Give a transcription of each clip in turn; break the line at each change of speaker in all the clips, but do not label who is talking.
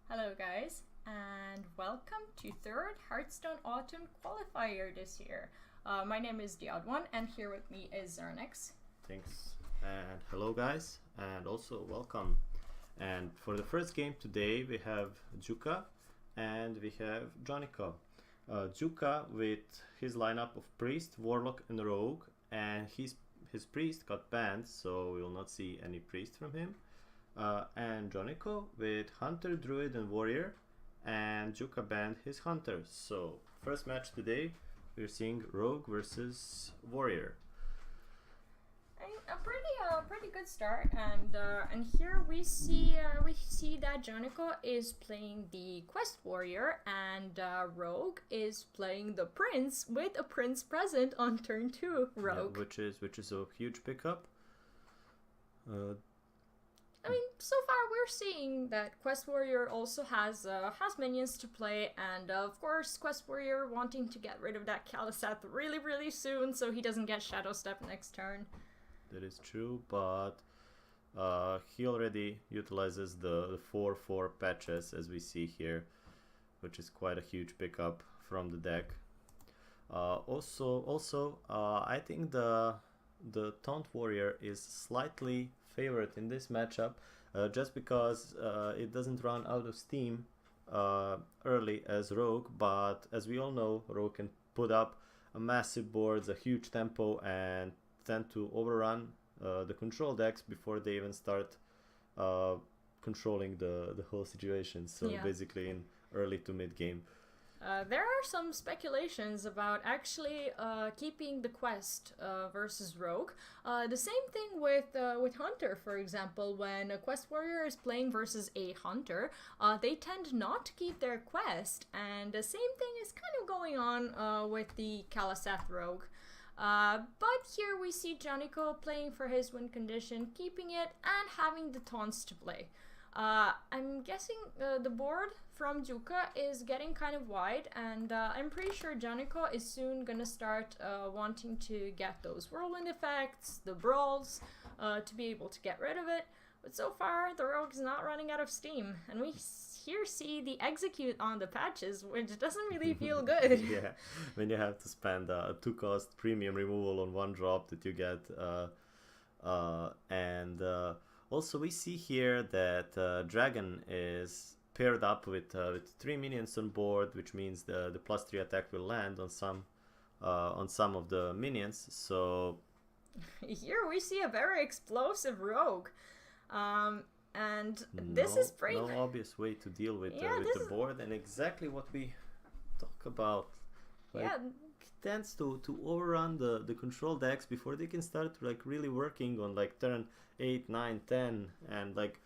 Hello guys, and welcome to third Hearthstone Autumn Qualifier this year. My name is the Odd One, and here with me is Zernix.
Thanks. And hello guys, and also welcome. And for the first game today we have Juka and we have Johniko. Juka with his lineup of Priest, Warlock and Rogue, and his Priest got banned, so we will not see any Priest from him. And Johniko with Hunter, Druid and Warrior, and Juka banned his Hunter. So first match today we're seeing Rogue versus Warrior.
A pretty good start, and here we see that Johniko is playing the Quest Warrior, and Rogue is playing the Prince with a Prince present on turn 2. Rogue,
yeah, which is a huge pickup.
I mean, so far we're seeing that Quest Warrior also has minions to play, and of course Quest Warrior wanting to get rid of that Kaliseth really soon, so he doesn't get Shadow Step next turn.
That is true, but he already utilizes the 4/4 patches as we see here, which is quite a huge pickup from the deck. Also, I think the Taunt Warrior is slightly favored in this matchup, just because it doesn't run out of steam early as Rogue, but as we all know, Rogue can put up a massive boards, a huge tempo, and tend to overrun the control decks before they even start controlling the whole situation. So
yeah.
Basically in early to mid game.
There are some speculations about actually keeping the Quest versus Rogue. The same thing with Hunter, for example. When a Quest Warrior is playing versus a Hunter, they tend not to keep their Quest, and the same thing is kind of going on with the Kaliseth Rogue. But here we see Johniko playing for his win condition, keeping it, and having the taunts to play. I'm guessing the board from Juka is getting kind of wide, and I'm pretty sure Johniko is soon gonna start wanting to get those whirlwind effects, the brawls, to be able to get rid of it. But so far, the Rogue is not running out of steam, and we here see the execute on the patches, which doesn't really feel good.
Yeah, when you have to spend a 2-cost premium removal on one drop that you get, and also we see here that Dragon is paired up with 3 minions on board, which means the +3 attack will land on some of the minions. So
here we see a very explosive Rogue. And this is pretty...
No obvious way to deal with the board, and exactly what we talk about. Like,
yeah.
Tends to overrun the control decks before they can start like really working on like turn 8, 9, 10, and like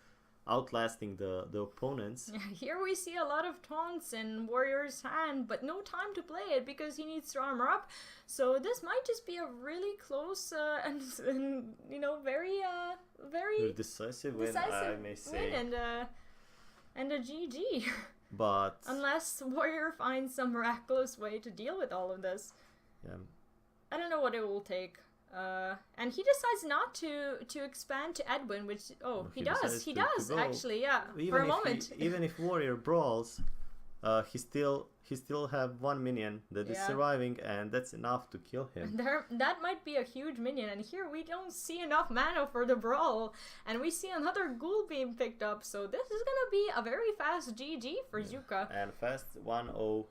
outlasting the opponents.
Here we see a lot of taunts in Warrior's hand, but no time to play it because he needs to armor up. So this might just be a really close and you know, very
decisive win, I may say,
win, and a GG.
But
unless Warrior finds some miraculous way to deal with all of this,
yeah,
I don't know what it will take. And he decides not to expand to Edwin, which he does actually, yeah.
Even
for a moment.
Even if Warrior brawls, he still have one minion that is surviving, and that's enough to kill him.
That might be a huge minion, and here we don't see enough mana for the brawl, and we see another Ghoul being picked up, so this is gonna be a very fast GG for Juka.
And fast 1-0.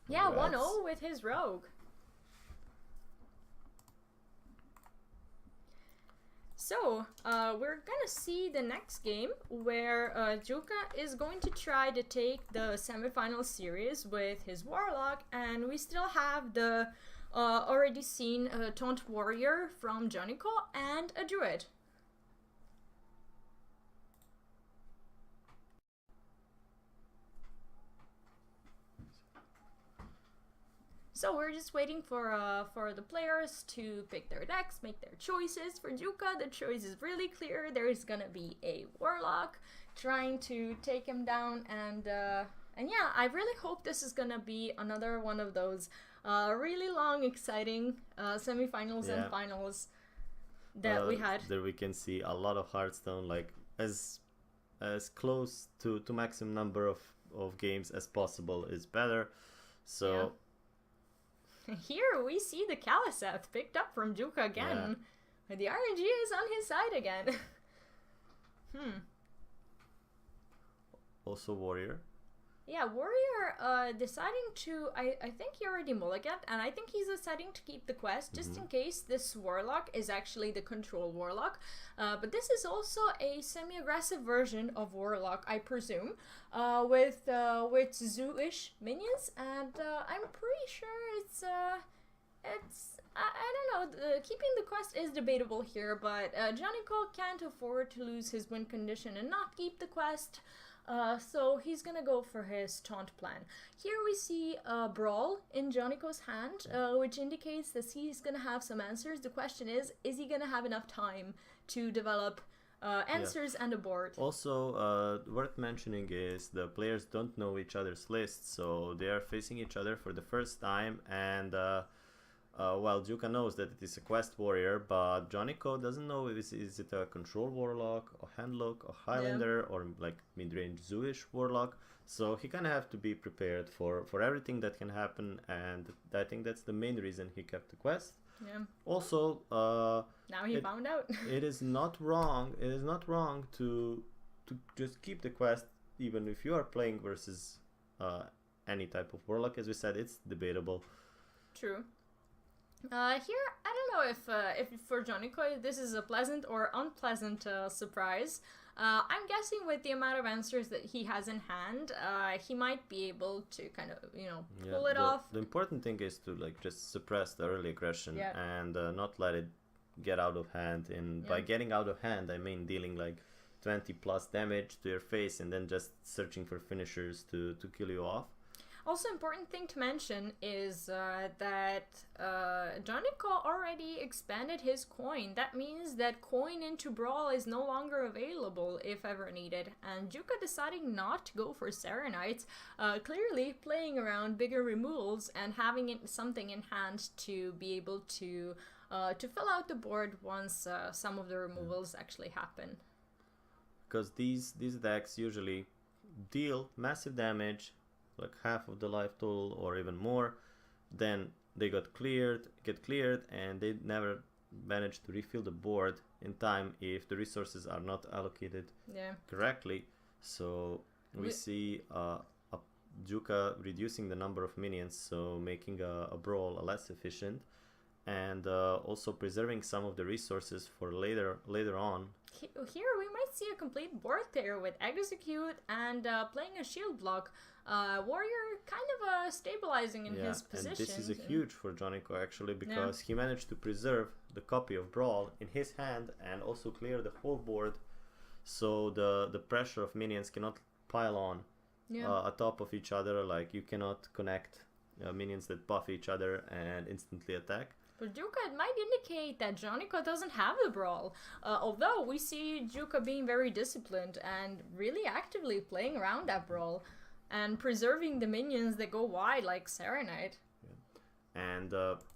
Yeah, 1-0 with his Rogue. So, we're gonna see the next game where Juka is going to try to take the semifinal series with his Warlock, and we still have the already seen Taunt Warrior from Johniko and a Druid. So we're just waiting for the players to pick their decks, make their choices. For Juka, the choice is really clear. There is gonna be a Warlock trying to take him down, and yeah, I really hope this is gonna be another one of those really long, exciting semifinals and finals that we had.
There we can see a lot of Hearthstone, like as as close to maximum number of games as possible is better. So
here we see the Kaliseth picked up from Juka again. Yeah. The RNG is on his side again.
Also Warrior.
Yeah, Warrior deciding to, I think he already mulliganed, and I think he's deciding to keep the quest just in case this Warlock is actually the control Warlock. But this is also a semi-aggressive version of Warlock, I presume, with zoo-ish minions, and I'm pretty sure it's I don't know, keeping the quest is debatable here, but Johnny Cole can't afford to lose his win condition and not keep the quest. So he's gonna go for his taunt plan. Here we see Brawl in Joniko's hand, which indicates that he's gonna have some answers. The question is he gonna have enough time to develop answers and a board?
Also, worth mentioning is the players don't know each other's lists, so they are facing each other for the first time, and well, Juka knows that it is a quest warrior, but Joniko doesn't know if is it a control warlock, or handlock, or highlander, or like mid-range zooish warlock. So he kind of have to be prepared for everything that can happen, and I think that's the main reason he kept the quest.
Yeah.
Also,
now he found out.
It is not wrong. It is not wrong to just keep the quest, even if you are playing versus any type of warlock. As we said, it's debatable.
True. Here, I don't know if for Joniko this is a pleasant or unpleasant surprise. I'm guessing with the amount of answers that he has in hand, he might be able to kind of, pull it off.
The important thing is to like just suppress the early aggression and not let it get out of hand. And by getting out of hand, I mean dealing like 20 plus damage to your face and then just searching for finishers to kill you off.
Also, important thing to mention is that Joniko already expanded his coin. That means that coin into Brawl is no longer available if ever needed. And Juka deciding not to go for Serenites, clearly playing around bigger removals and having something in hand to be able to fill out the board once some of the removals actually happen.
Because these decks usually deal massive damage, like half of the life total or even more, then they get cleared, and they never manage to refill the board in time if the resources are not allocated correctly. So we see Juka reducing the number of minions, so making a brawl less efficient, and also preserving some of the resources for later on.
Here we might see a complete board there with Execute and playing a shield block. Warrior kind of stabilizing in his position.
And this is a huge for Joniko actually, because he managed to preserve the copy of Brawl in his hand and also clear the whole board, so the pressure of minions cannot pile on atop of each other. Like you cannot connect minions that buff each other and instantly attack.
But Juka, it might indicate that Joniko doesn't have the Brawl, although we see Juka being very disciplined and really actively playing around that Brawl and preserving the minions that go wide like Serenite.
And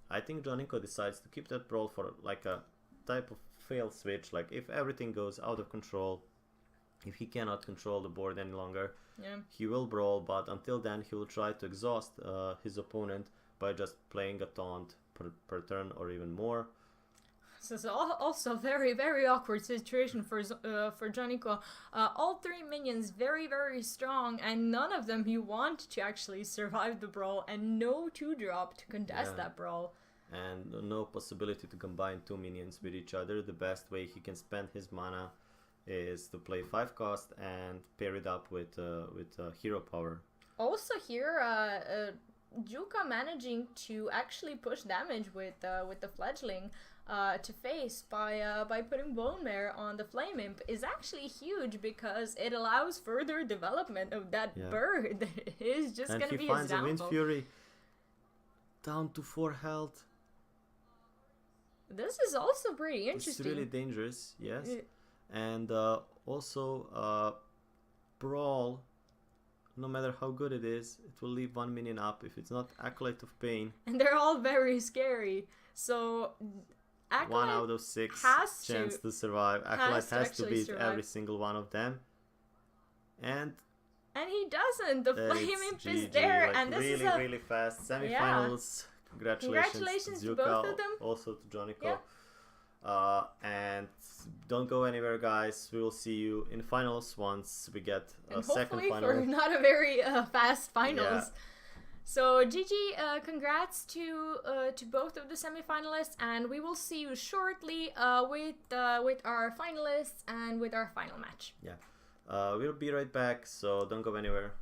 I think Joniko decides to keep that Brawl for like a type of fail switch, like if everything goes out of control, if he cannot control the board any longer, he will Brawl, but until then he will try to exhaust his opponent by just playing a taunt per turn or even more.
This is also a very, very awkward situation for Joniko. All three minions very, very strong, and none of them you want to actually survive the Brawl, and no 2-drop to contest that Brawl.
And no possibility to combine two minions with each other. The best way he can spend his mana is to play 5 cost and pair it up with hero power.
Also here, Juka managing to actually push damage with the fledgling to face by putting Bone Mare on the Flame Imp is actually huge, because it allows further development of that bird that is just going to be his downfall.
And he finds a Wind Fury down to 4 health.
This is also pretty interesting.
It's really dangerous, yes. And also Brawl, no matter how good it is, it will leave 1 minion up if it's not Acolyte of Pain.
And they're all very scary. So Acolyte
1 out of 6 chance to survive. Acolyte has to beat every single one of them. And
he doesn't. The flame
it's
imp is
GG,
there,
like
and this
really,
is a
really fast. Semifinals.
Congratulations
to
to
Zuka,
both of them.
also to Jonico.
Yeah.
And don't go anywhere, guys. We will see you in finals once we get a
and
second
hopefully
final.
for not a very fast finals.
Yeah.
So GG, congrats to both of the semifinalists, and we will see you shortly with our finalists and with our final match.
Yeah. We'll be right back, so don't go anywhere.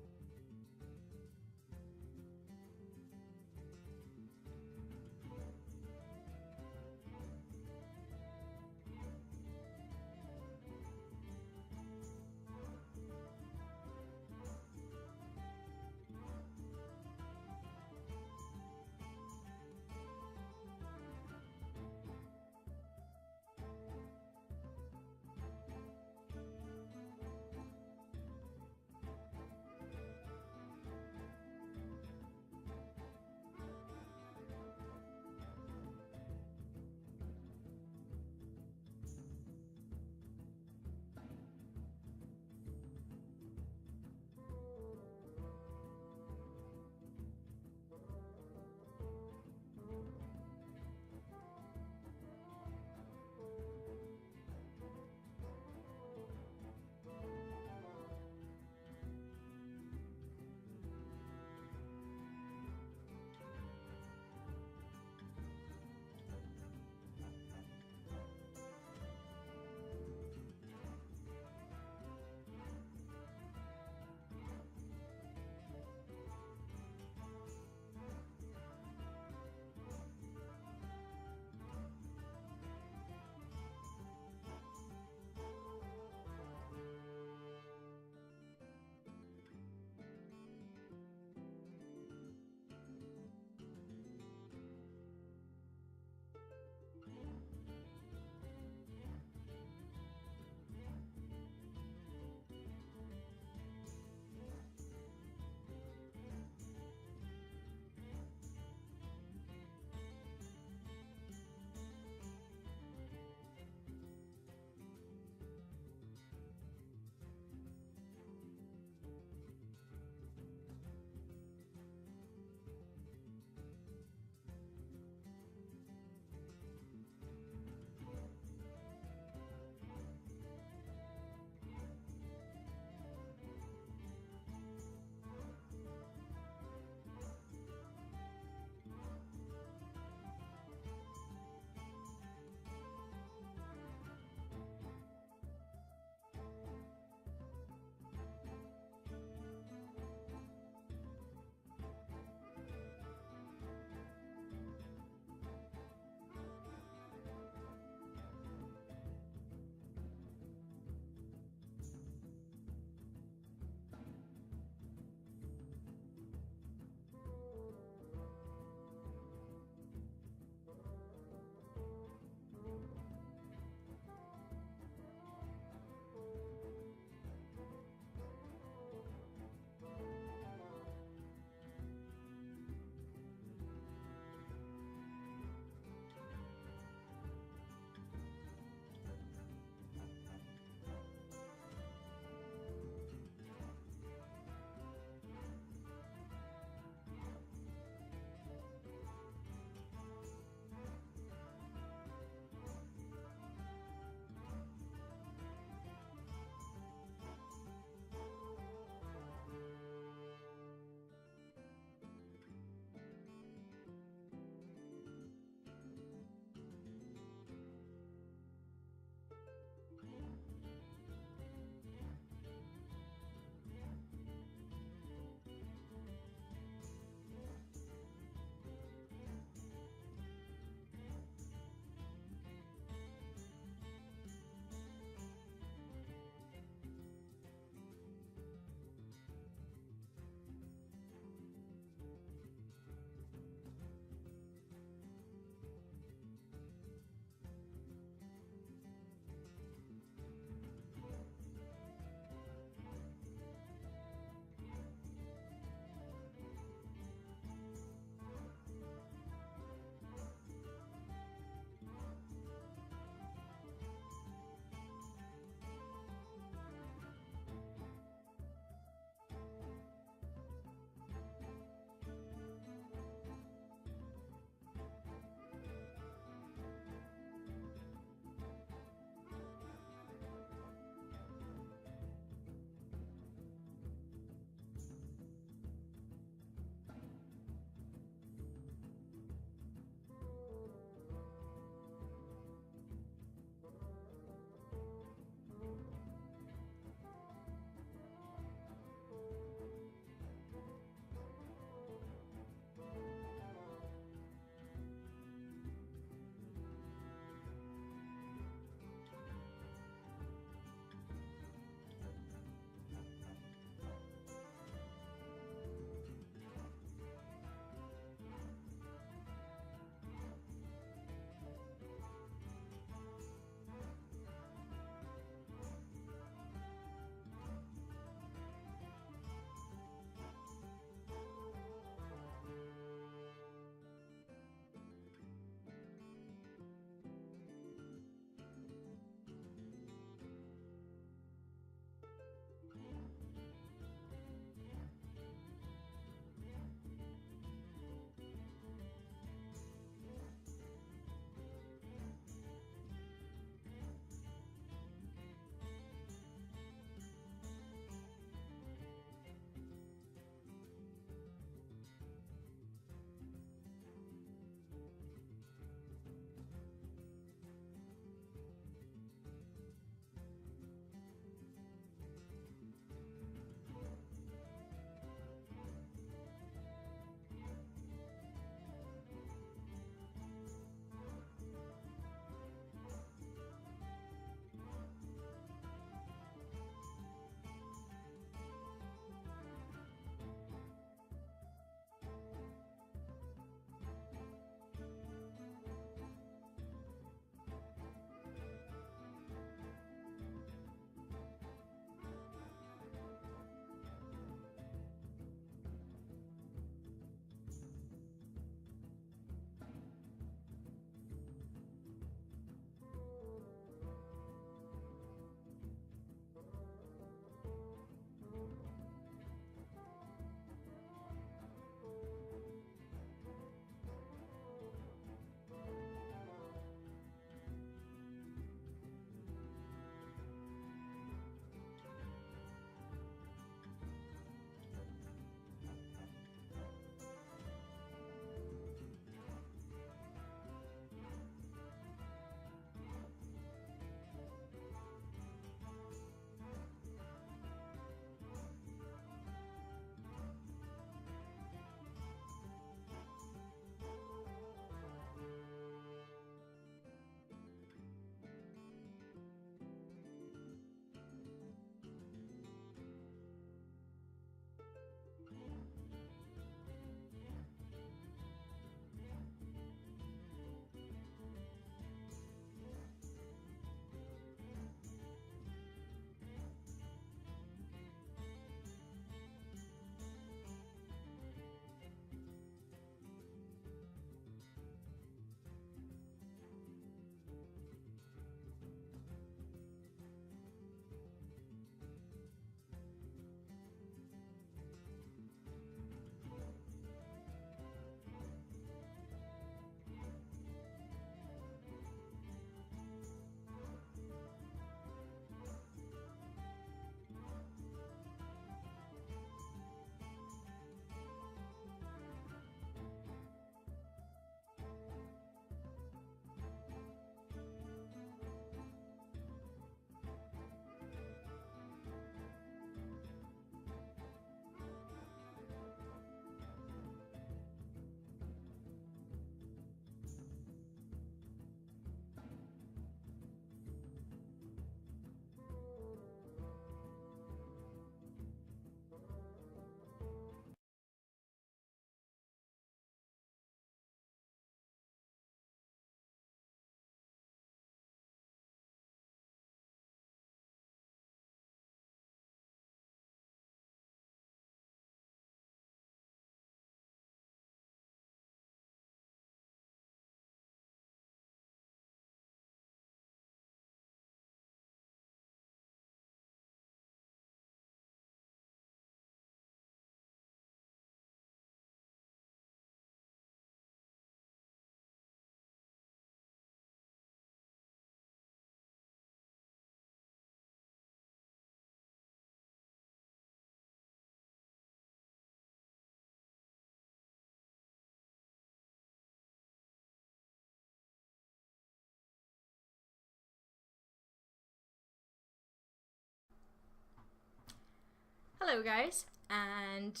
Hello guys, and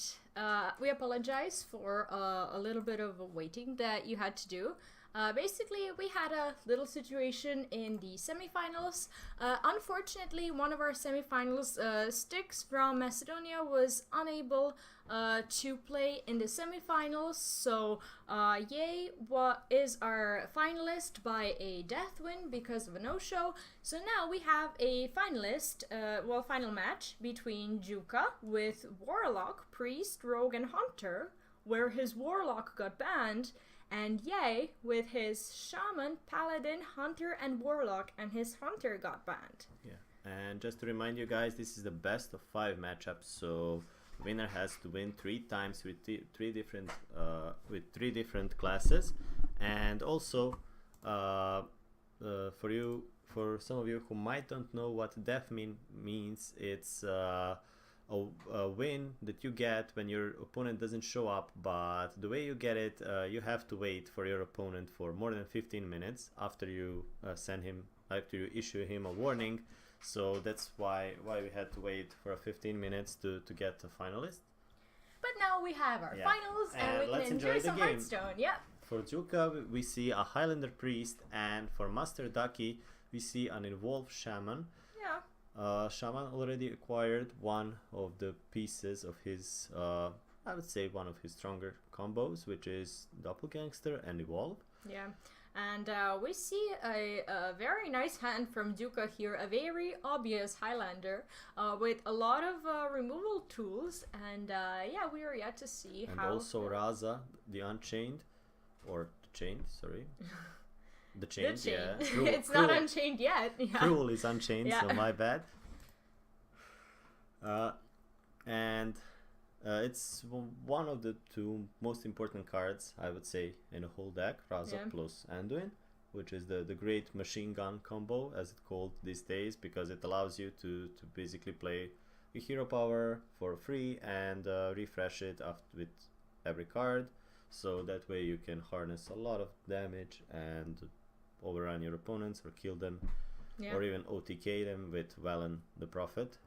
we apologize for a little bit of a waiting that you had to do. Basically, we had a little situation in the semifinals. Unfortunately, one of our semifinals, Styx from Macedonia, was unable to play in the semifinals. So, Yay is our finalist by a death win because of a no-show. So now we have a finalist, final match between Juka with Warlock, Priest, Rogue, and Hunter, where his Warlock got banned, and Yay with his Shaman, Paladin, Hunter, and Warlock, and his Hunter got banned.
Yeah, and just to remind you guys, this is the best of 5 matchups, so winner has to win 3 times with three different classes. And also, for some of you who might don't know what death means, it's a win that you get when your opponent doesn't show up, but the way you get it, you have to wait for your opponent for more than 15 minutes after you after you issue him a warning. So that's why we had to wait for 15 minutes to get a finalist.
But now we have our finals, and we can enjoy some Hearthstone. Yeah.
For Juka, we see a Highlander Priest, and for Master Ducky, we see an Evolved Shaman.
Yeah.
Shaman already acquired one of the pieces of his, I would say one of his stronger combos, which is Doppelgangster and Evolve.
Yeah, and we see a very nice hand from Juka here, a very obvious Highlander with a lot of removal tools, and yeah, we are yet to see
and
how...
And also Raza, the Unchained, or the Chained, sorry. The Chained, yeah.
It's not Unchained yet. Yeah.
Cruel is Unchained,
yeah.
So my bad. And it's one of the 2 most important cards, I would say, in a whole deck. Raza plus Anduin, which is the great machine gun combo, as it's called these days, because it allows you to basically play a hero power for free and refresh it with every card. So that way you can harness a lot of damage and overrun your opponents or kill them, or even OTK them with Valen the Prophet.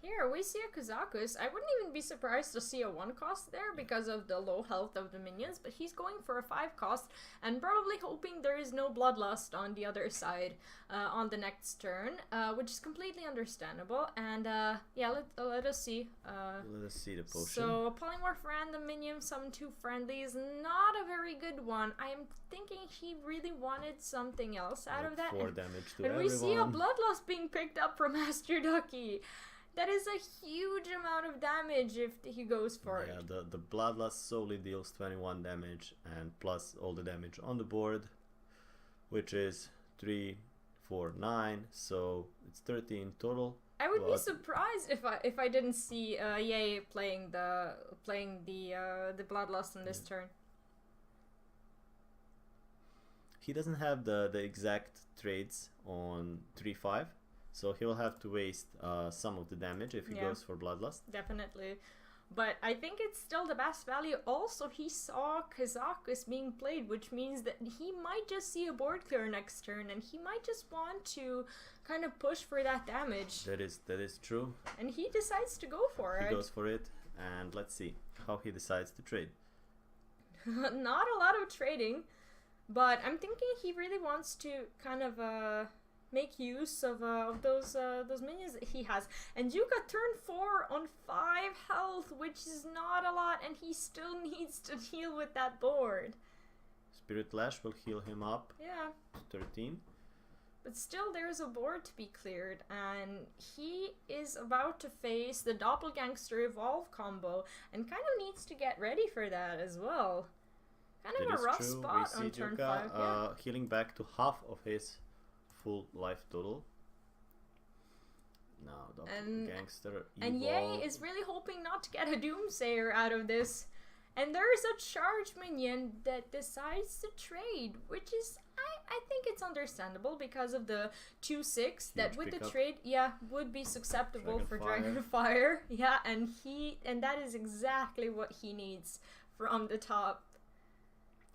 Here we see a Kazakus. I wouldn't even be surprised to see a 1 cost there because of the low health of the minions, but he's going for a 5 cost and probably hoping there is no Bloodlust on the other side on the next turn, which is completely understandable. And yeah, let us see.
Let us see the potion.
So Polymorph random minion, summon 2 friendlies, not a very good one. I am thinking he really wanted something else out of that.
4 damage to
and
everyone.
We see a Bloodlust being picked up from Master Ducky. That is a huge amount of damage if he goes for it.
Yeah, the Bloodlust solely deals 21 damage and plus all the damage on the board, which is 3, 4, 9, so it's 13 total.
I would be surprised if I didn't see Yay playing the Bloodlust on this turn.
He doesn't have the exact trades on 3-5. So he'll have to waste some of the damage if he goes for Bloodlust.
Definitely. But I think it's still the best value. Also, he saw Kazakus being played, which means that he might just see a board clear next turn, and he might just want to kind of push for that damage.
That is true.
And he decides to go for it.
He goes for it, and let's see how he decides to trade.
Not a lot of trading, but I'm thinking he really wants to kind of make use of those minions that he has. And Juka turn 4 on 5 health, which is not a lot, and he still needs to deal with that board.
Spirit Lash will heal him up to 13.
But still, there's a board to be cleared, and he is about to face the Doppelgangster Evolve combo, and kind of needs to get ready for that as well. Kind of a rough spot on turn 5.
Healing back to half of his full life total. Now Doppelgangster
and Yay is really hoping not to get a Doomsayer out of this. And there's a charge minion that decides to trade, which is, I think it's understandable because of the 2/6 that with the trade, would be susceptible for Dragonfire. Yeah, and that is exactly what he needs from the top.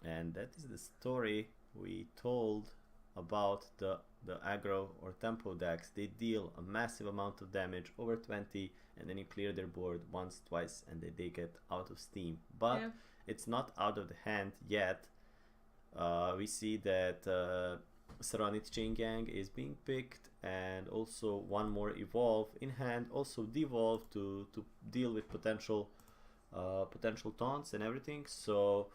And that is the story we told about the aggro or tempo decks. They deal a massive amount of damage, over 20, and then you clear their board once, twice, and they get out of steam. But it's not out of the hand yet. We see that Saronit Chain Gang is being picked, and also one more evolve in hand, also devolve to deal with potential taunts and everything. So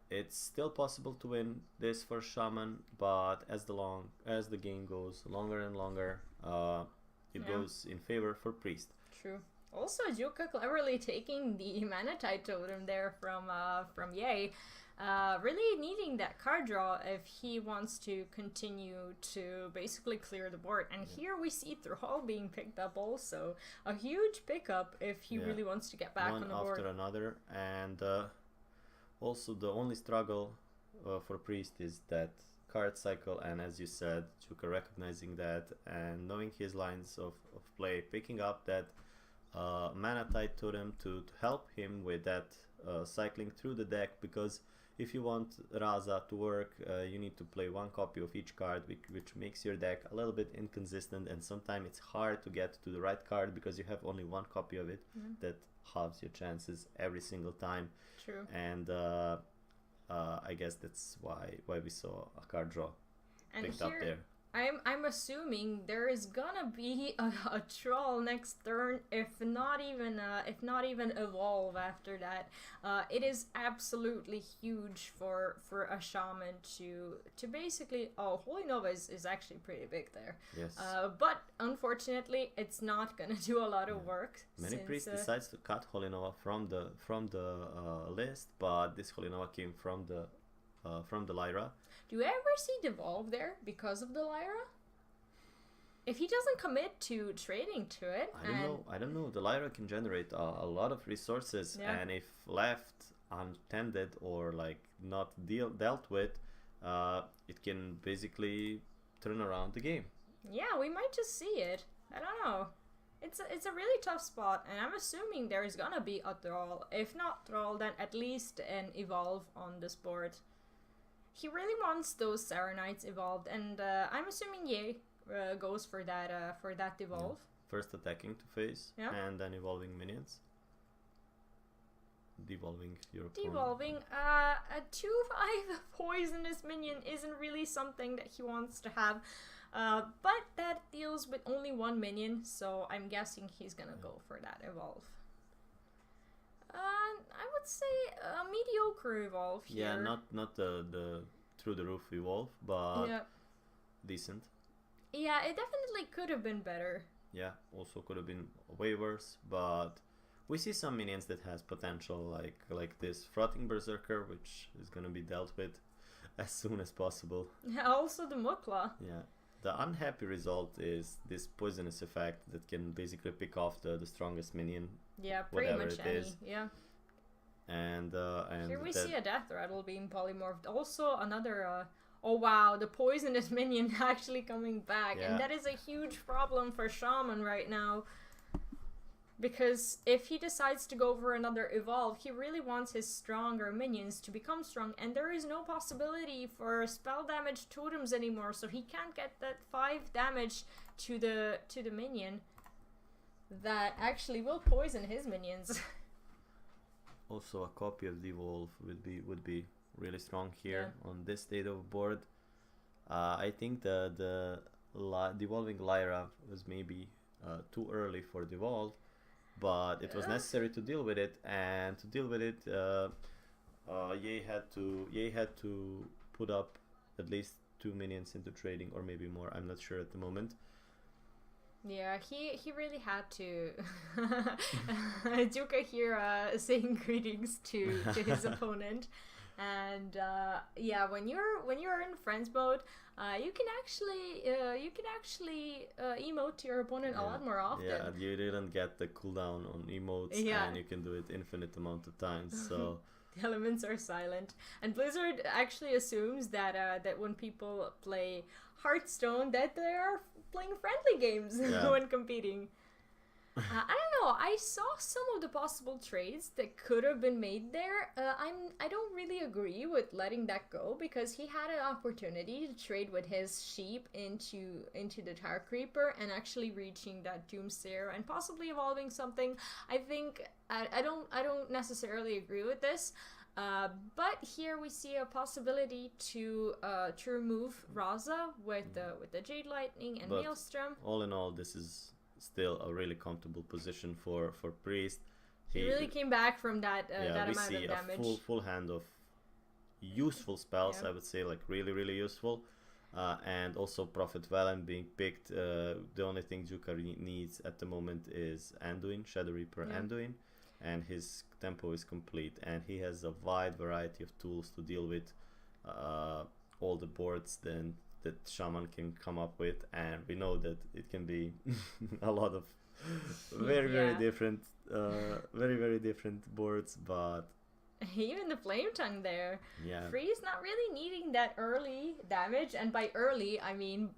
it's still possible to win this for Shaman, but as the game goes longer and longer, it goes in favor for Priest.
True. Also, Juka cleverly taking the Manatite Totem there from Ye. Really needing that card draw if he wants to continue to basically clear the board. And here we see Thrall being picked up also. A huge pickup if he really wants to get back on the board.
One after another. And also the only struggle for Priest is that card cycle, and as you said, Juka recognizing that and knowing his lines of play, picking up that Manatite Totem to help him with that cycling through the deck, because if you want Raza to work, you need to play one copy of each card, which makes your deck a little bit inconsistent, and sometimes it's hard to get to the right card because you have only one copy of it. That halves your chances every single time.
True.
And I guess that's why we saw a card draw picked up there.
I'm assuming there is gonna be a troll next turn, if not even evolve after that. It is absolutely huge for a shaman to basically. Oh, Holy Nova is actually pretty big there.
Yes.
But unfortunately, it's not gonna do a lot of work.
Many priests decides to cut Holy Nova from the list, but this Holy Nova came from the Lyra.
Do you ever see Devolve there because of the Lyra? If he doesn't commit to trading to it,
I don't know. The Lyra can generate a lot of resources, and if left untended or like not dealt with, it can basically turn around the game.
Yeah, we might just see it. I don't know. It's a really tough spot, and I'm assuming there is gonna be a Thrall. If not Thrall, then at least an Evolve on this board. He really wants those Saranites evolved, and I'm assuming Ye goes for that evolve.
Yeah. First attacking to face, and then evolving minions. Devolving your opponent.
Devolving. A 2/5 poisonous minion isn't really something that he wants to have, but that deals with only one minion, so I'm guessing he's gonna go for that evolve. I would say a mediocre evolve here.
Yeah, not the through the roof evolve, but decent.
Yeah, it definitely could have been better.
Yeah, also could have been way worse, but we see some minions that has potential, like this Frothing Berserker, which is gonna be dealt with as soon as possible.
Yeah, also the Mukla.
Yeah. The unhappy result is this poisonous effect that can basically pick off the strongest minion.
Yeah, pretty much any. Yeah.
And
here we see a Death Rattle being polymorphed. Also another. Oh wow, the poisonous minion actually coming back, and that is a huge problem for Shaman right now. Because if he decides to go for another evolve, he really wants his stronger minions to become strong, and there is no possibility for spell damage totems anymore, so he can't get that 5 damage to the minion that actually will poison his minions.
Also, a copy of Devolve would be really strong here on this state of board. I think the Devolving Lyra was maybe too early for Devolve. But it was necessary to deal with it, and to deal with it, Ye had to put up at least 2 minions into trading, or maybe more. I'm not sure at the moment.
Yeah, he really had to. Juka here saying greetings to his opponent, and when you're in friends mode, you can actually emote to your opponent a lot more often.
Yeah, you didn't get the cooldown on emotes, and you can do it infinite amount of times. So
the elements are silent, and Blizzard actually assumes that when people play Hearthstone, that they are playing friendly games when competing. I don't know. I saw some of the possible trades that could have been made there. I don't really agree with letting that go because he had an opportunity to trade with his sheep into the Tar Creeper and actually reaching that Doomsayer and possibly evolving something. I think I don't necessarily agree with this. But here we see a possibility to remove Raza with the Jade Lightning and
But
Maelstrom.
all in all, this is still a really comfortable position for Priest.
He really came back from that that
we
amount
see
of damage.
a full hand of useful spells.
Yeah.
I would say, like, really useful. And also Prophet Valen being picked. The only thing Juka needs at the moment is Anduin, Shadow Reaper Anduin, and his tempo is complete. And he has a wide variety of tools to deal with all the boards that Shaman can come up with, and we know that it can be a lot of very different, very different boards, but
even the Flame Tongue there.
Yeah.
Free's not really needing that early damage, and by early I mean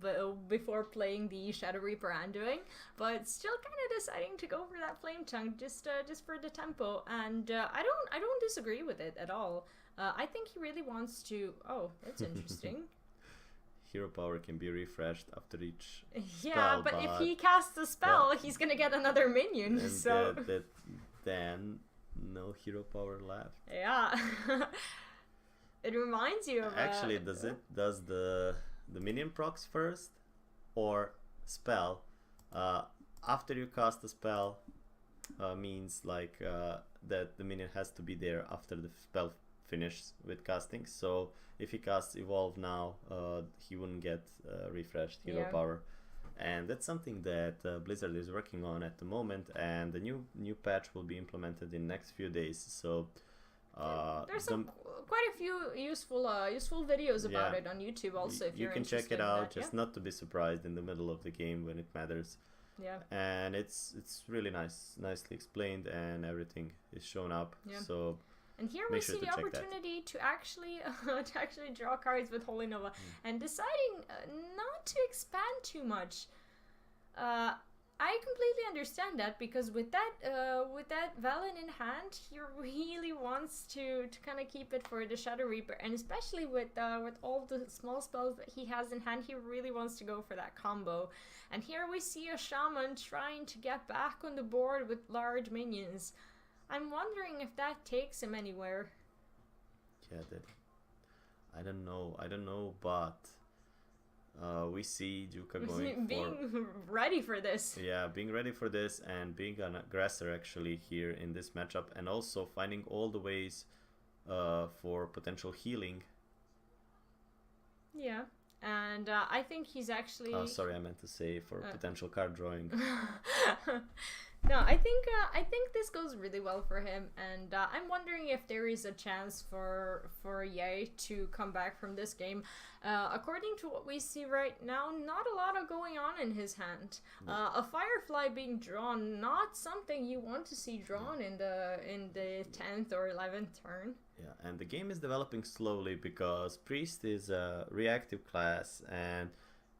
before playing the Shadow Reaper Anduin, but still kind of deciding to go for that Flame Tongue just for the tempo, and I don't disagree with it at all. I think he really wants to. Oh, that's interesting.
Hero power can be refreshed after each
yeah,
spell,
but if he casts a spell, he's gonna get another minion.
And
so
then no hero power left.
Yeah, it reminds you of.
Actually, does the minion procs first, or spell? After you cast a spell, means like that the minion has to be there after the spell finishes with casting. So if he casts Evolve now, he wouldn't get refreshed hero power, and that's something that Blizzard is working on at the moment, and the new patch will be implemented in next few days. So
there's quite a few useful videos about it on YouTube. Also, if
you can check it out, just not to be surprised in the middle of the game when it matters.
Yeah,
and it's really nicely explained, and everything is shown up.
Yeah.
So.
And here we see the opportunity to actually draw cards with Holy Nova, and deciding not to expand too much. I completely understand that, because with that Valen in hand, he really wants to kind of keep it for the Shadow Reaper, and especially with all the small spells that he has in hand, he really wants to go for that combo. And here we see a Shaman trying to get back on the board with large minions. I'm wondering if that takes him anywhere.
Yeah, I don't know, but we see Juka
being ready for this.
Yeah, being ready for this, and being an aggressor actually here in this matchup, and also finding all the ways for potential healing.
Yeah, and I think he's actually.
Oh, sorry, I meant to say for potential card drawing.
No, I think this goes really well for him, and I'm wondering if there is a chance for Ye to come back from this game. According to what we see right now, not a lot of going on in his hand. A Firefly being drawn, not something you want to see drawn in the 10th or 11th turn.
Yeah, and the game is developing slowly because Priest is a reactive class, and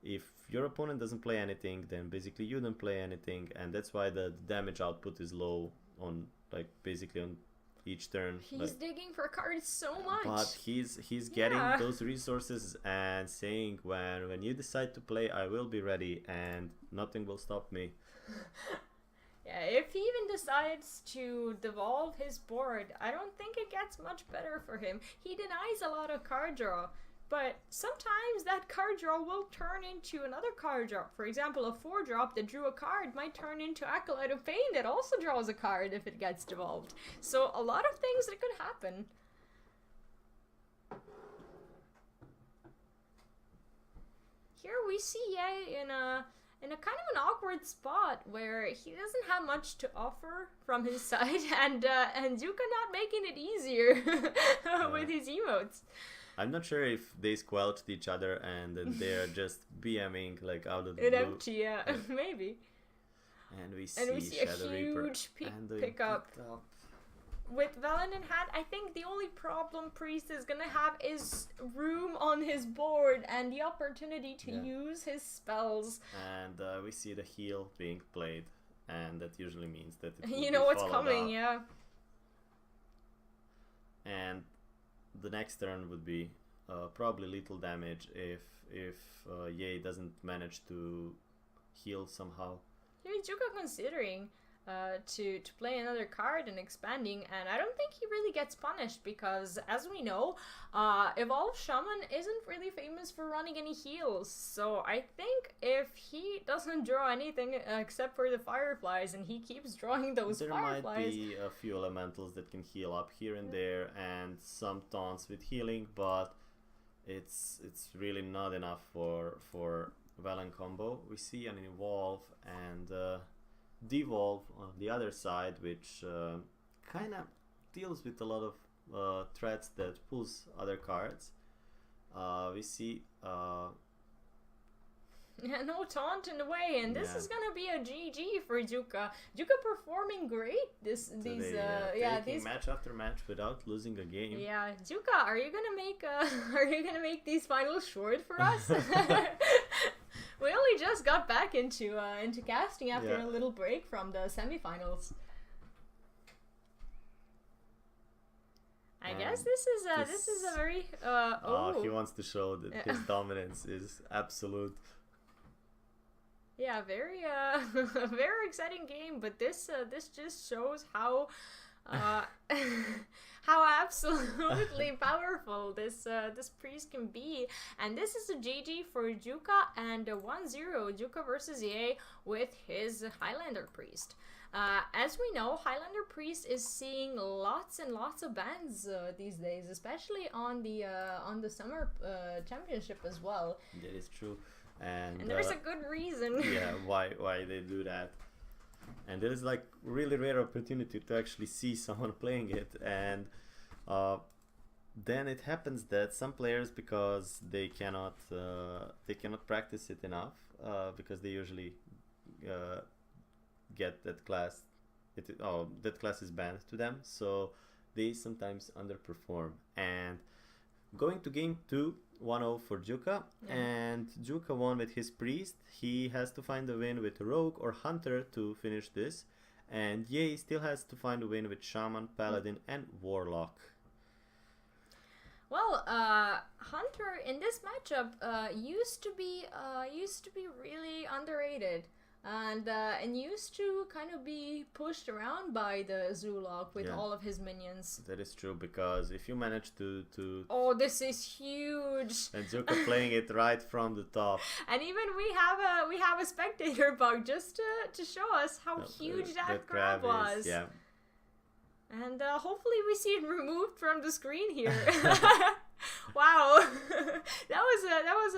if your opponent doesn't play anything, then basically you don't play anything, and that's why the damage output is low on basically on each turn.
He's digging for cards so much.
But he's getting those resources and saying, when you decide to play, I will be ready and nothing will stop me.
Yeah, if he even decides to devolve his board, I don't think it gets much better for him. He denies a lot of card draw. But sometimes that card draw will turn into another card drop. For example, a 4-drop that drew a card might turn into Acolyte of Pain that also draws a card if it gets devolved. So a lot of things that could happen. Here we see Ye in a kind of an awkward spot where he doesn't have much to offer from his side, and Zuka not making it easier with his emotes.
I'm not sure if they squelched each other and then they're just BMing out of the blue.
Empty, yeah, maybe.
And we see
a huge pickup. With Valen in hand, I think the only problem Priest is gonna have is room on his board and the opportunity to use his spells.
And we see the heal being played. and that usually means that it will
You
be
know what's
followed
coming,
up.
yeah.
And the next turn would be probably lethal damage if Ye doesn't manage to heal somehow.
Here Juka considering to play another card and expanding, and I don't think he really gets punished because, as we know, Evolved Shaman isn't really famous for running any heals. So I think if he doesn't draw anything except for the Fireflies and he keeps drawing those
There
Fireflies...
might be a few elementals that can heal up here and there, and some taunts with healing, but it's really not enough for Valen combo. We see an evolve and devolve on the other side, which kind of deals with a lot of threats that pulls other cards. We see
Yeah, no taunt in the way, and this
Yeah.
is gonna be a GG for Juka. Juka performing great
taking match after match without losing a game.
Yeah, Juka, are you gonna make are you gonna make these finals short for us? We only just got back into casting after
Yeah.
a little break from the semifinals. I guess this is a very
He wants to show that his dominance is absolute.
Yeah, very very exciting game, but this just shows how how absolutely powerful this priest can be. And this is a GG for Juka, and a 1-0 Juka versus Ye with his Highlander priest. As we know, Highlander priest is seeing lots and lots of bans these days, especially on the summer championship as well.
That is true. And
there's a good reason.
Yeah, why they do that. And there is like really rare opportunity to actually see someone playing it, and then it happens that some players, because they cannot practice it enough, because they usually get that class, that class is banned to them, so they sometimes underperform. And going to game 2, 1-0 for Juka, and Juka won with his priest. He has to find a win with rogue or hunter to finish this, and Ye still has to find a win with shaman, paladin, and warlock.
Well, Hunter in this matchup used to be really underrated, and used to kind of be pushed around by the Zulok with all of his minions.
That is true, because if you manage to
Oh, this is huge!
and Juka playing it right from the top.
And even we have a spectator bug just to show us how huge that crab was.
Is, yeah.
And hopefully we see it removed from the screen here. Wow, that was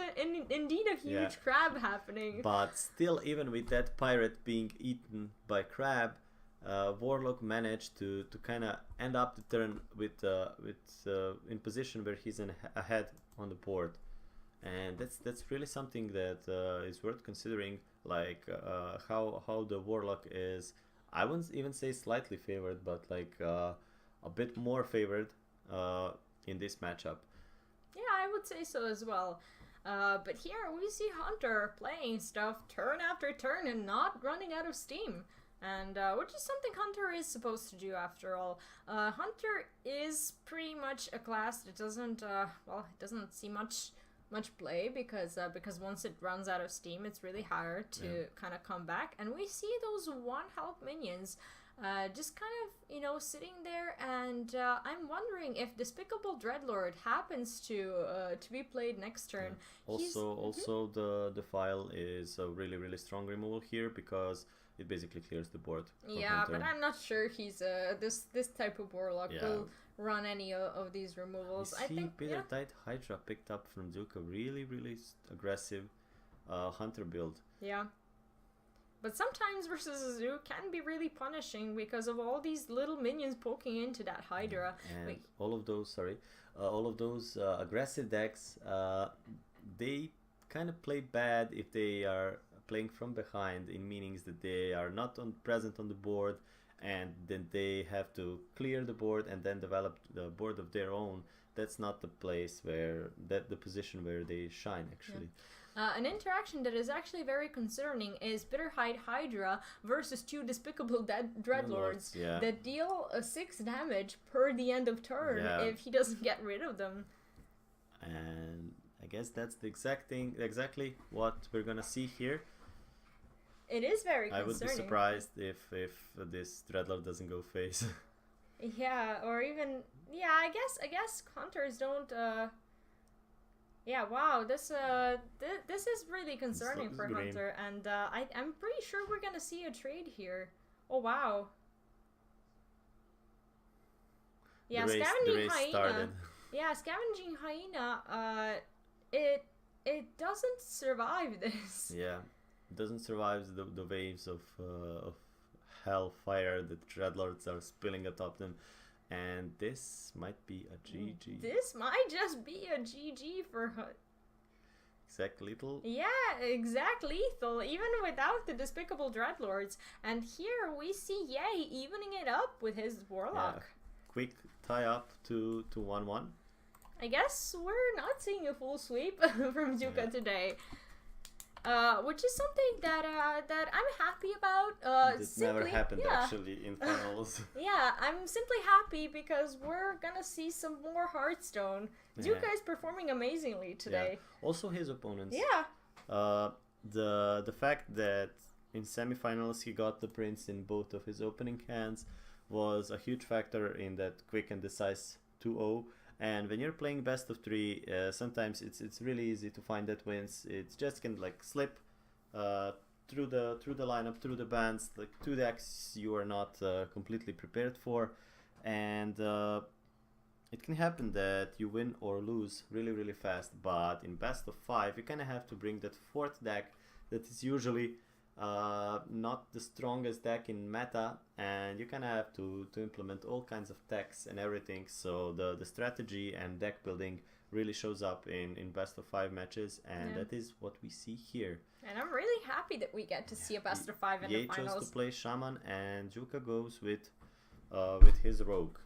indeed a huge crab happening.
But still, even with that pirate being eaten by crab, Warlock managed to kind of end up the turn with in position where he's ahead on the board, and that's really something that is worth considering. Like how the Warlock is, I wouldn't even say slightly favored, but like a bit more favored in this matchup.
Yeah, I would say so as well. But here we see Hunter playing stuff turn after turn and not running out of steam. And which is something Hunter is supposed to do after all. Hunter is pretty much a class that doesn't it doesn't see much play because once it runs out of steam, it's really hard to kind of come back. And we see those 1 health minions just kind of, sitting there, and I'm wondering if Despicable Dreadlord happens to be played next turn.
Yeah. Also, the file is a really strong removal here, because it basically clears the board.
Yeah, Hunter. But I'm not sure he's this type of warlock will run any of these removals.
I think Bittertide Hydra picked up from Juka, really aggressive Hunter build.
Yeah. But sometimes versus a zoo can be really punishing because of all these little minions poking into that Hydra.
And all of those aggressive decks, they kind of play bad if they are playing from behind, in meanings that they are not present on the board, and then they have to clear the board and then develop the board of their own. That's not the place the position where they shine, actually.
An interaction that is actually very concerning is Bitterhide Hydra versus 2 Despicable Dreadlords that deal 6 damage per the end of turn if he doesn't get rid of them.
And I guess that's the exactly what we're gonna see here.
It is very concerning.
I would be surprised if this Dreadlord doesn't go face.
Yeah, or even I guess hunters don't. Yeah, wow, this is really concerning for
green.
Hunter, and I'm pretty sure we're gonna see a trade here. Oh wow. Yeah, Scavenging Hyena.
Started.
Yeah, Scavenging Hyena. It doesn't survive this.
Yeah, it doesn't survive the waves of hellfire that Dreadlords are spilling atop them, and this might be a GG.
This might just be a GG for
Exact lethal.
Yeah, exact lethal, even without the Despicable Dreadlords. And here we see Yay evening it up with his Warlock.
Yeah. Quick tie up to 1-1.
I guess we're not seeing a full sweep from Juka today. Which is something that I'm happy about.
This never happened actually in finals.
Yeah, I'm simply happy because we're gonna see some more Hearthstone. Juka is performing amazingly today.
Yeah. Also his opponents.
Yeah.
The fact that in semifinals he got the Prince in both of his opening hands was a huge factor in that quick and decisive 2-0. And when you're playing best of 3, sometimes it's really easy to find that wins. It just can like slip through the lineup, through the bands, like 2 decks you are not completely prepared for, and it can happen that you win or lose really fast. But in best of 5, you kind of have to bring that 4th deck that is usually not the strongest deck in meta, and you kind of have to implement all kinds of techs and everything, so the strategy and deck building really shows up in best of 5 matches, and that is what we see here. And
I'm really happy that we get to see a best of 5 in the finals.
Chose to play Shaman, and Juka goes with his Rogue.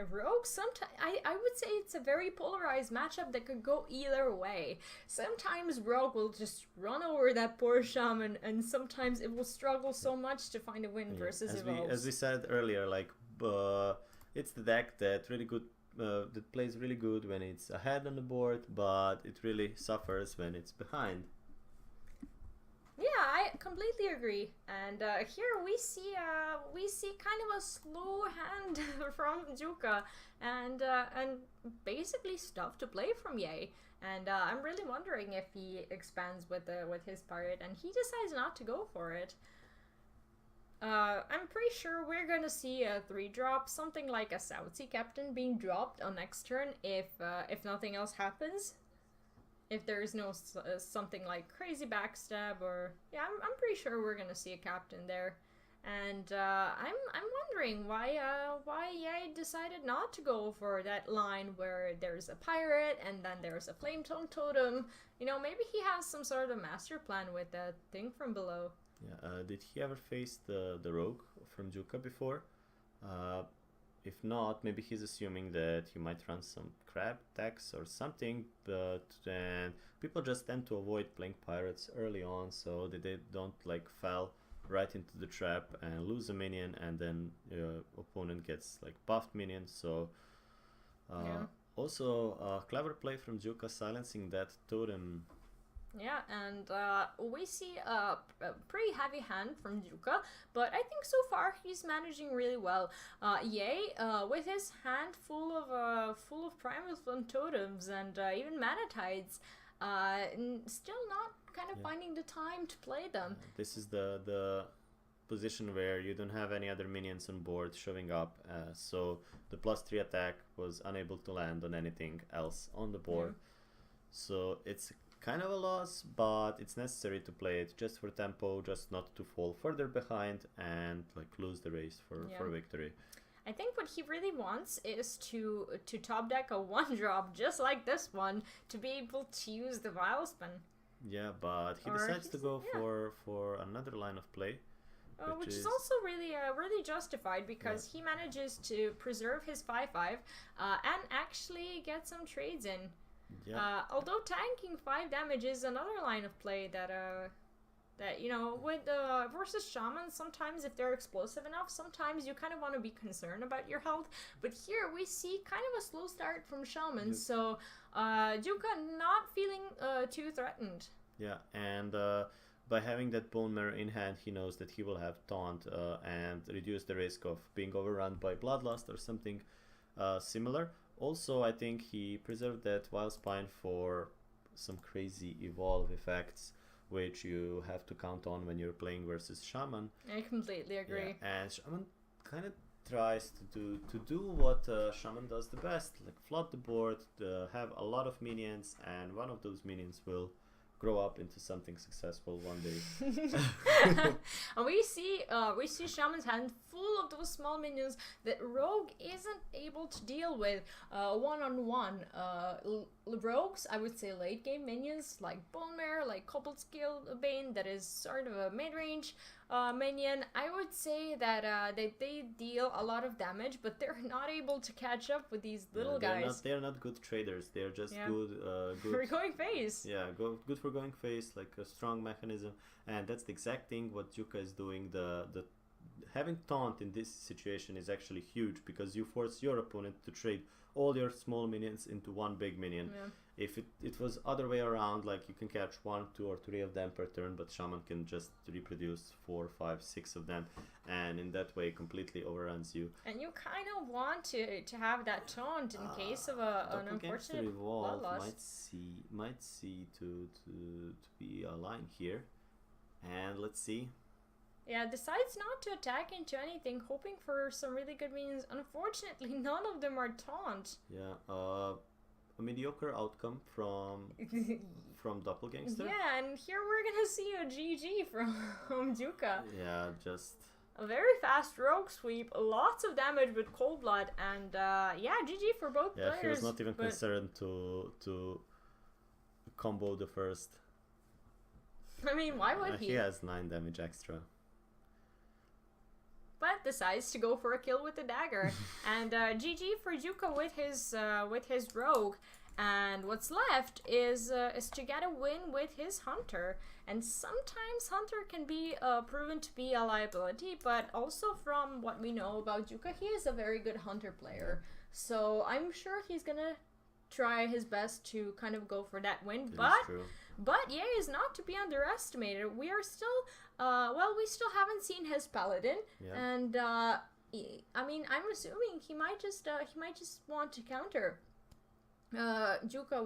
Rogue, sometimes I would say it's a very polarized matchup that could go either way. Sometimes Rogue will just run over that poor Shaman, and sometimes it will struggle so much to find a win versus Evolves.
As we said earlier, like it's the deck that that plays really good when it's ahead on the board, but it really suffers when it's behind.
Yeah, I completely agree. And here we see kind of a slow hand from Juka, and basically stuff to play from Yay. And I'm really wondering if he expands with his pirate, and he decides not to go for it. I'm pretty sure we're gonna see a 3-drop, something like a South Sea Captain being dropped on next turn if nothing else happens. If there is no something like crazy backstab, or I'm pretty sure we're gonna see a captain there, and I'm wondering why Yay decided not to go for that line where there's a pirate and then there's a flametongue totem. You know, maybe he has some sort of master plan with that thing from below.
Yeah. Did he ever face the Rogue from Juka before? If not, maybe he's assuming that he might run some crab attacks or something, but then people just tend to avoid playing pirates early on, so that they don't like fall right into the trap and lose a minion, and then opponent gets like buffed minions. So also clever play from Juka silencing that totem.
Yeah, and we see a pretty heavy hand from Juka, but I think so far he's managing really well. Yay, with his hand full of primal totems and even Manatides, still not kind of finding the time to play them.
This is the position where you don't have any other minions on board showing up, so the +3 attack was unable to land on anything else on the board. So it's kind of a loss, but it's necessary to play it just for tempo, just not to fall further behind and like lose the race for victory.
I think what he really wants is to top deck a 1-drop just like this one to be able to use the Vile Spin.
Yeah, but he decides to go for another line of play.
Which is also really justified, because he manages to preserve his 5/5 and actually get some trades in.
Yeah.
Although tanking 5 damage is another line of play that with versus shamans, sometimes if they're explosive enough, sometimes you kind of want to be concerned about your health. But here we see kind of a slow start from shamans, so Juka not feeling too threatened.
Yeah, and by having that bone marrow in hand, he knows that he will have taunt and reduce the risk of being overrun by bloodlust or something similar. Also, I think he preserved that wild spine for some crazy evolve effects, which you have to count on when you're playing versus shaman.
I completely agree.
Yeah, and shaman kind of tries to do what shaman does the best, like flood the board, have a lot of minions, and one of those minions will grow up into something successful one day.
And we see Shaman's hand full of those small minions that Rogue isn't able to deal with one-on-one. Rogues, I would say late game minions like Bone Mare, like Cobbled Skill Bane, that is sort of a mid-range minion. I would say that they deal a lot of damage, but they're not able to catch up with these little guys.
They're not good traders. They're just good
for going face.
Yeah, good for going face, like a strong mechanism, and that's the exact thing what Juka is doing. The having taunt in this situation is actually huge because you force your opponent to trade all your small minions into one big minion.
Yeah.
If it was other way around, like you can catch 1, 2, or 3 of them per turn, but Shaman can just reproduce 4, 5, 6 of them, and in that way completely overruns you.
And you kind of want to have that taunt in case of an unfortunate bloodlust.
Might see to be a line here, and let's see.
Yeah, decides not to attack into anything, hoping for some really good minions. Unfortunately, none of them are taunt.
Yeah, a mediocre outcome from Doppelgangster.
Yeah, and here we're gonna see a GG from Juka.
Yeah, just
a very fast rogue sweep, lots of damage with cold blood, and GG for both players.
Yeah, he was not even concerned to combo the first.
I mean, why would he?
He has 9 damage extra.
But decides to go for a kill with the dagger. And GG for Juka with his rogue. And what's left is to get a win with his hunter. And sometimes hunter can be proven to be a liability, but also from what we know about Juka, he is a very good hunter player. So I'm sure he's gonna try his best to kind of go for that win. But Ye is not to be underestimated. We are still, we still haven't seen his paladin, and I mean, I'm assuming he might just want to counter Juka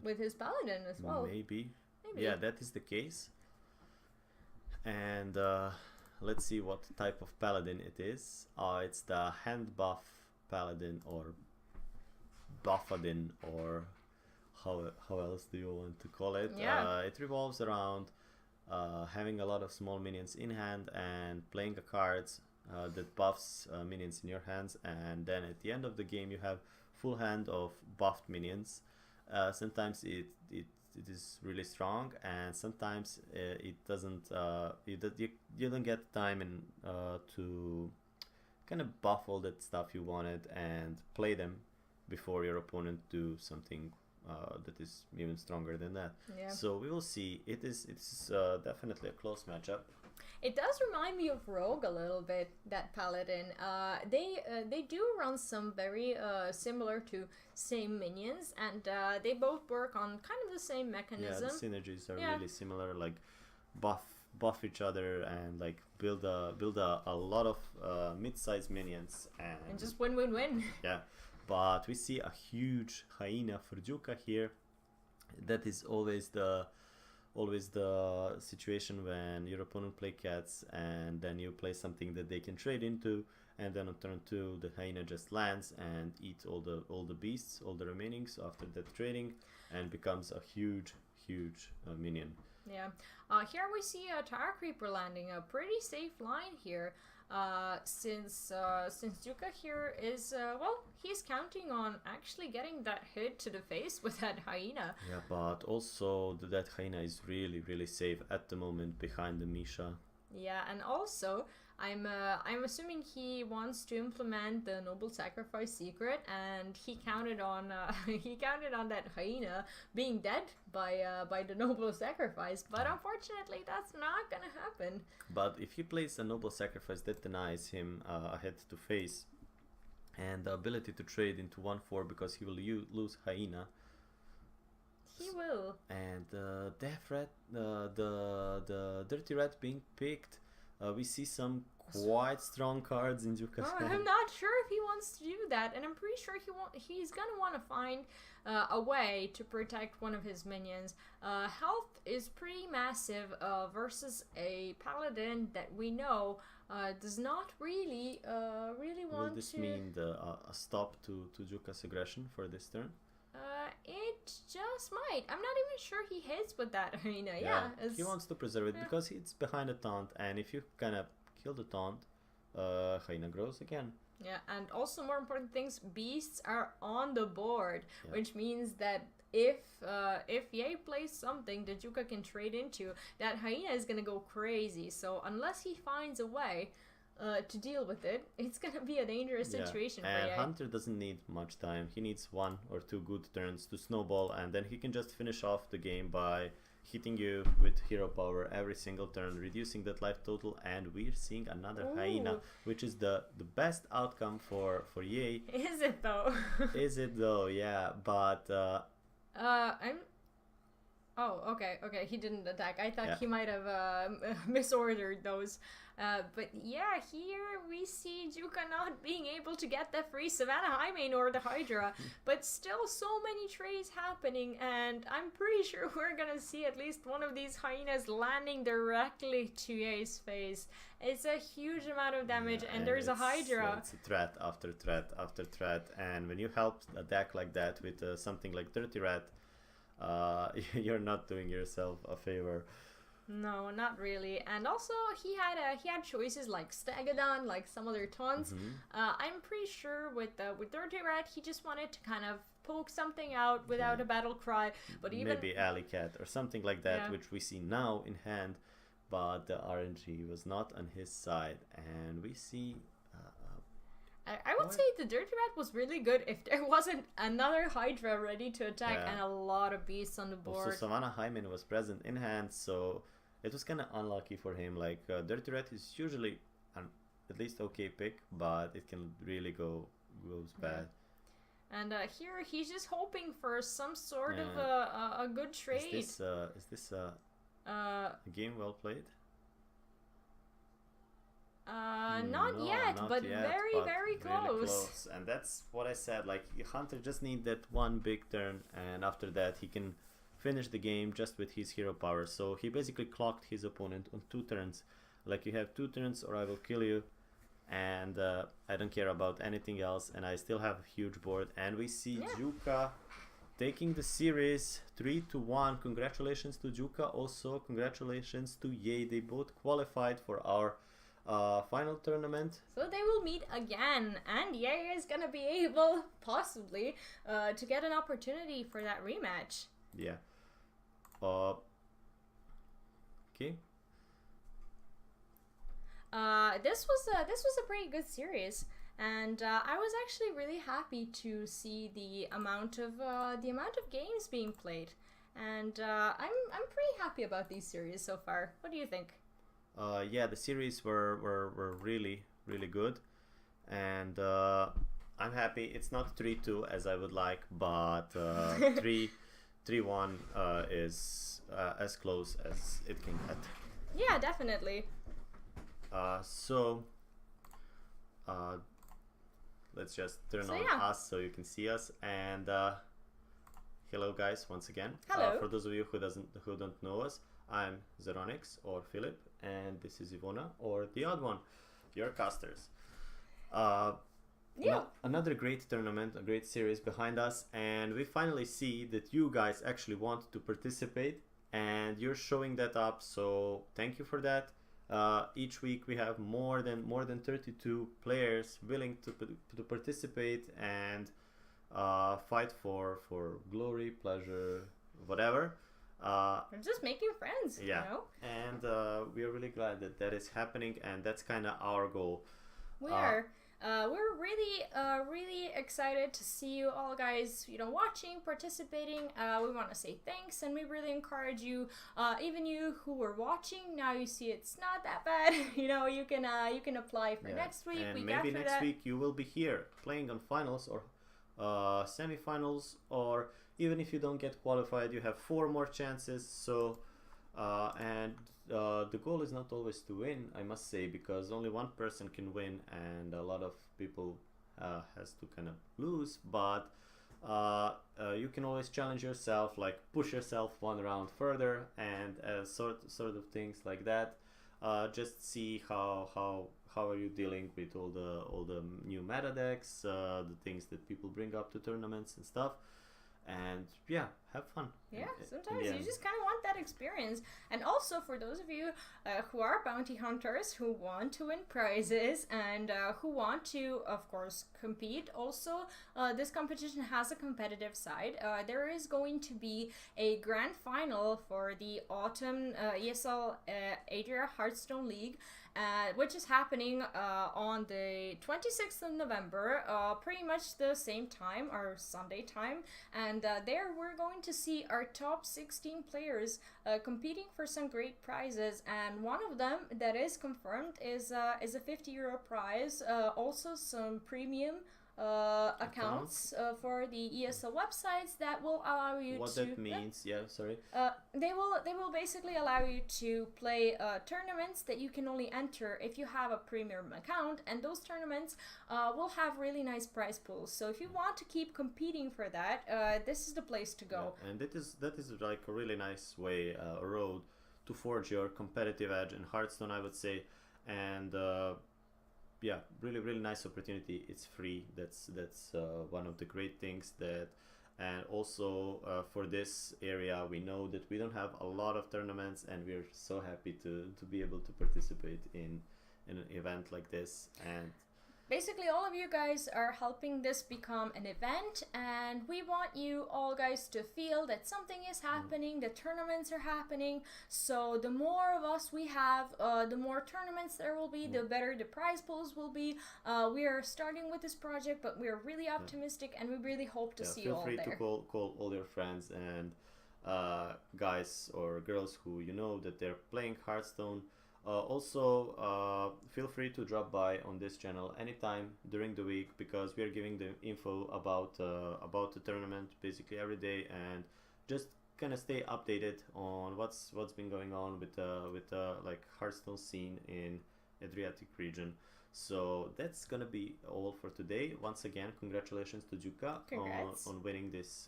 with his paladin as well.
Maybe. Yeah, that is the case. And let's see what type of paladin it is. It's the hand buff paladin or buffadin, or how else do you want to call it?
Yeah.
It revolves around having a lot of small minions in hand and playing a cards that buffs minions in your hands, and then at the end of the game you have full hand of buffed minions. Sometimes it is really strong, and sometimes it doesn't. You don't get time to kind of buff all that stuff you wanted and play them before your opponent do something that is even stronger than that.
Yeah.
So we will see. It's definitely a close matchup.
It does remind me of Rogue a little bit, that paladin. They do run some very similar to same minions, and they both work on kind of the same mechanism.
Yeah, the synergies are really similar. Like buff each other and like build a lot of mid-sized minions and
just win.
Yeah. But we see a huge hyena for Juka here. That is always the situation when your opponent play cats and then you play something that they can trade into, and then on turn 2 the hyena just lands and eats all the beasts, all the remainings after that trading, and becomes a huge minion.
Yeah. Here we see a Tire Creeper landing, a pretty safe line here. Since Juka here is he's counting on actually getting that hit to the face with that hyena.
Yeah, but also that hyena is really safe at the moment behind the Misha.
Yeah, and also I'm assuming he wants to implement the noble sacrifice secret, and he counted on he counted on that hyena being dead by the noble sacrifice. But unfortunately, that's not gonna happen.
But if he plays a noble sacrifice, that denies him a head to face and the ability to trade into 1/4 because he will lose hyena.
He will.
And Death Rat, the Dirty Rat being picked. We see some quite strong cards in Juka's hand.
I'm not sure if he wants to do that, and I'm pretty sure he's gonna want to find a way to protect one of his minions. Health is pretty massive versus a paladin that we know does not really want to.
Will this mean a stop to Juka's aggression for this turn?
It just might. I'm not even sure he hits with that hyena. Yeah,
he wants to preserve it because it's behind a taunt, and if you kind of kill the taunt, hyena grows again.
Yeah, and also more important things, beasts are on the board, which means that if Ye plays something that Juka can trade into, that hyena is gonna go crazy. So unless he finds a way to deal with it, it's gonna be a dangerous situation for Ye.
And Hunter doesn't need much time. He needs 1 or 2 good turns to snowball, and then he can just finish off the game by hitting you with hero power every single turn, reducing that life total, and we're seeing another hyena, which is the best outcome for Ye.
Is it though?
Is it though? Yeah, but
Oh, okay. He didn't attack. I thought he might have misordered those. But yeah, here we see Juka not being able to get the free Savannah Highmane or the Hydra, but still so many trades happening, and I'm pretty sure we're gonna see at least one of these hyenas landing directly to Ye's face. It's a huge amount of damage, and there's a Hydra.
It's a threat after threat after threat, and when you help a deck like that with something like Dirty Rat, you're not doing yourself a favor.
No, not really. And also he had choices like Stegadon, like some other taunts. I'm pretty sure with Dirty Rat he just wanted to kind of poke something out without a battle cry. But even
maybe Alley Cat or something like that, which we see now in hand, but the RNG was not on his side, and we see.
I would say the Dirty Rat was really good if there wasn't another Hydra ready to attack and a lot of beasts on the board.
Also, Savannah Hyman was present in hand, so it was kind of unlucky for him. Like, Dirty Rat is usually at least okay pick, but it can really goes bad.
And here he's just hoping for some sort of a good trade.
Is this a game well played?
Not yet, but very close.
And that's what I said, like Hunter just need that one big turn, and after that he can finish the game just with his hero power. So he basically clocked his opponent on 2 turns. Like, you have 2 turns or I will kill you, and I don't care about anything else, and I still have a huge board. And we see Juka taking the series 3-1. Congratulations to Juka, also congratulations to Ye. They both qualified for our final tournament.
So they will meet again, and Ye is gonna be able, possibly, to get an opportunity for that rematch.
Yeah. Okay.
This was a pretty good series, and I was actually really happy to see the amount of games being played, and I'm pretty happy about these series so far. What do you think?
Yeah, the series were really good, and I'm happy. It's not 3-2 as I would like, but 3-1 is as close as it can get.
Yeah, definitely.
So let's just turn on us so you can see us. And hello guys, once again.
Hello.
For those of you who don't know us, I'm Zeronix or Philip, and this is Ivona or the odd one, your casters. Another great tournament, a great series behind us, and we finally see that you guys actually want to participate, and you're showing that up, so thank you for that. Each week we have more than 32 players willing to participate and fight for glory, pleasure, whatever.
We're just making friends,
yeah,
you know?
and we are really glad that that is happening, and that's kind of our goal.
We are. We're really excited to see you all guys, you know, watching, participating. We want to say thanks, and we really encourage you, even you who were watching, now you see it's not that bad. You know, you can apply for next week,
and
week
maybe
after
next
that.
week you will be here playing on finals or semifinals, or even if you don't get qualified, you have 4 more chances. So and the goal is not always to win, I must say, because only one person can win and a lot of people has to kind of lose. But you can always challenge yourself, like push yourself 1 round further, and sort of things like that. Just see how are you dealing with all the new meta decks, the things that people bring up to tournaments and stuff. And yeah, have fun.
Yeah, sometimes you just kind of want that experience. And also for those of you who are bounty hunters, who want to win prizes and who want to, of course, compete. Also, this competition has a competitive side. There is going to be a grand final for the autumn ESL Adria Hearthstone League, which is happening on the 26th of November, pretty much the same time, or Sunday time. And there we're going to see our top 16 players competing for some great prizes, and one of them that is confirmed is a €50 prize, also some premium accounts for the ESL websites that will allow you
what
to...
that means, yeah, sorry.
They will basically allow you to play tournaments that you can only enter if you have a premium account, and those tournaments will have really nice prize pools. So if you want to keep competing for that, this is the place to go.
Yeah, and that is like a really nice way, a road to forge your competitive edge in Hearthstone, I would say. And yeah, really nice opportunity. It's free. That's one of the great things that. And also for this area, we know that we don't have a lot of tournaments, and we're so happy to be able to participate in an event like this. And
basically, all of you guys are helping this become an event, and we want you all guys to feel that something is happening, that tournaments are happening. So the more of us we have, the more tournaments there will be, the better the prize pools will be. We are starting with this project, but we are really optimistic, and we really hope to see you all there.
Feel free to call all your friends and guys or girls who you know that they're playing Hearthstone. Also, feel free to drop by on this channel anytime during the week, because we are giving the info about the tournament basically every day, and just kind of stay updated on what's been going on with like Hearthstone scene in Adriatic region. So that's gonna be all for today. Once again, congratulations to Juka on winning this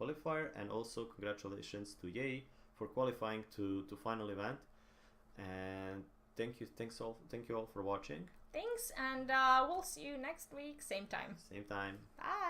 qualifier, and also congratulations to Yei for qualifying to final event. And thank you all for watching.
Thanks, and we'll see you next week, same time.
Same time.
Bye.